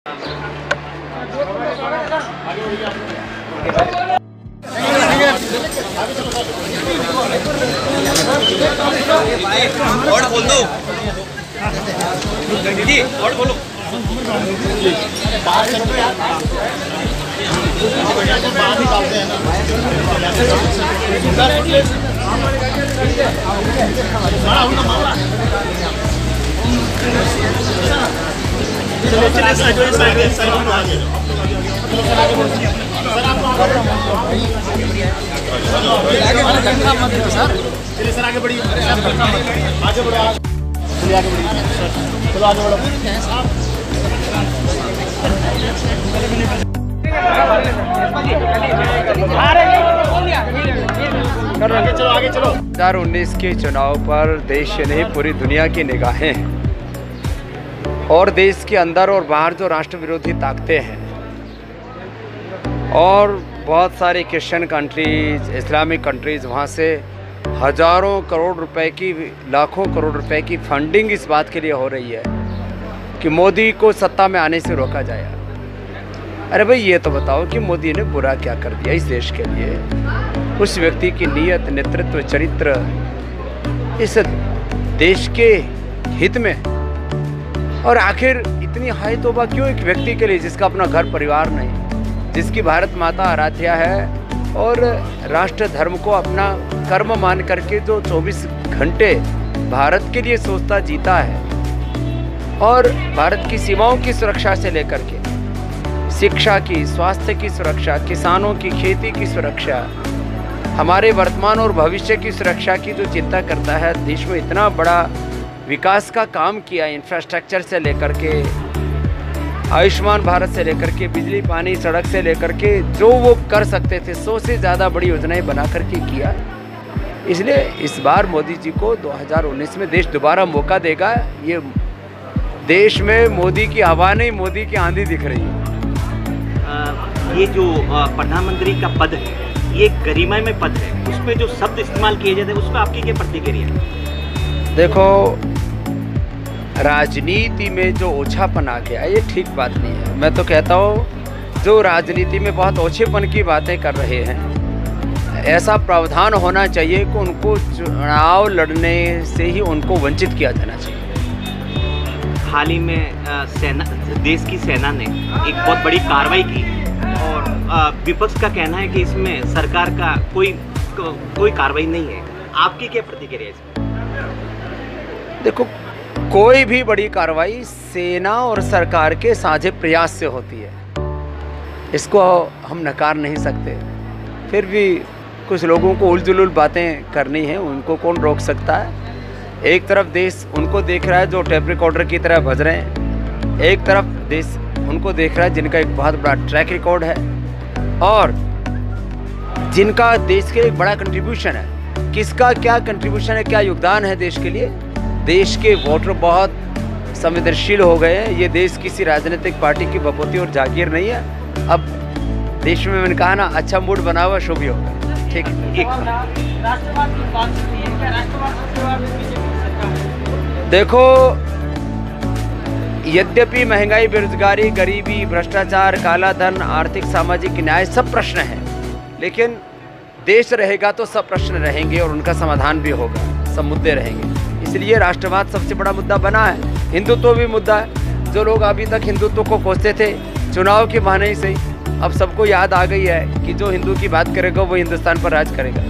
और बोल दो जी, और बोलो। सर आगे बढ़िए, आगे बढ़ो, आगे बढ़िए, चलो आगे बढ़ो। चलो आगे चलो। 2019 के चुनाव पर देश नहीं पूरी दुनिया की निगाहें हैं और देश के अंदर और बाहर जो राष्ट्र विरोधी ताकतें हैं और बहुत सारी क्रिश्चियन कंट्रीज, इस्लामिक कंट्रीज़, वहाँ से हज़ारों करोड़ रुपए की, लाखों करोड़ रुपए की फंडिंग इस बात के लिए हो रही है कि मोदी को सत्ता में आने से रोका जाए। अरे भाई, ये तो बताओ कि मोदी ने बुरा क्या कर दिया इस देश के लिए? उस व्यक्ति की नीयत, नेतृत्व, चरित्र इस देश के हित में, और आखिर इतनी हाई तौबा क्यों एक व्यक्ति के लिए जिसका अपना घर परिवार नहीं, जिसकी भारत माता आराध्या है और राष्ट्र धर्म को अपना कर्म मान करके जो 24 घंटे भारत के लिए सोचता जीता है, और भारत की सीमाओं की सुरक्षा से लेकर के शिक्षा की, स्वास्थ्य की सुरक्षा, किसानों की, खेती की सुरक्षा, हमारे वर्तमान और भविष्य की सुरक्षा की जो चिंता करता है, देश में इतना बड़ा विकास का काम किया, इंफ्रास्ट्रक्चर से लेकर के, आयुष्मान भारत से लेकर के, बिजली, पानी, सड़क से लेकर के, जो वो कर सकते थे 100 से ज़्यादा बड़ी योजनाएं बना करके किया। इसलिए इस बार मोदी जी को 2019 में देश दोबारा मौका देगा। ये देश में मोदी की हवा नहीं, मोदी की आंधी दिख रही है। ये जो प्रधानमंत्री का पद है, ये गरिमामय पद है, उसमें जो शब्द इस्तेमाल किए जाते हैं, उस पर आपकी क्या प्रतिक्रिया है? देखो, राजनीति में जो ओछापन आ गया ये ठीक बात नहीं है। मैं तो कहता हूँ जो राजनीति में बहुत ओछेपन की बातें कर रहे हैं, ऐसा प्रावधान होना चाहिए कि उनको चुनाव लड़ने से ही उनको वंचित किया जाना चाहिए। हाल ही में देश की सेना ने एक बहुत बड़ी कार्रवाई की और विपक्ष का कहना है कि इसमें सरकार का कोई कार्रवाई नहीं है। आपकी क्या प्रतिक्रिया है इसमें? देखो, कोई भी बड़ी कार्रवाई सेना और सरकार के साझे प्रयास से होती है, इसको हम नकार नहीं सकते। फिर भी कुछ लोगों को उलझुल बातें करनी है, उनको कौन रोक सकता है? एक तरफ देश उनको देख रहा है जो टेप रिकॉर्डर की तरह बज रहे हैं, एक तरफ देश उनको देख रहा है जिनका एक बहुत बड़ा ट्रैक रिकॉर्ड है और जिनका देश के लिए एक बड़ा कंट्रीब्यूशन है। किसका क्या कंट्रीब्यूशन है, क्या योगदान है देश के लिए? देश के वोटर बहुत संवेदनशील हो गए हैं। ये देश किसी राजनीतिक पार्टी की बपोती और जागीर नहीं है। अब देश में मैंने कहा ना, अच्छा मूड बना हुआ शुभ होगा। ठीक है, देखो, यद्यपि महंगाई, बेरोजगारी, गरीबी, भ्रष्टाचार, काला धन, आर्थिक सामाजिक न्याय सब प्रश्न हैं, लेकिन देश रहेगा तो सब प्रश्न रहेंगे और उनका समाधान भी होगा, सब मुद्दे रहेंगे। इसलिए राष्ट्रवाद सबसे बड़ा मुद्दा बना है। हिंदुत्व भी मुद्दा है। जो लोग अभी तक हिंदुत्व को कोसते थे चुनाव के बहाने ही सही, अब सबको याद आ गई है कि जो हिंदू की बात करेगा वो हिंदुस्तान पर राज करेगा।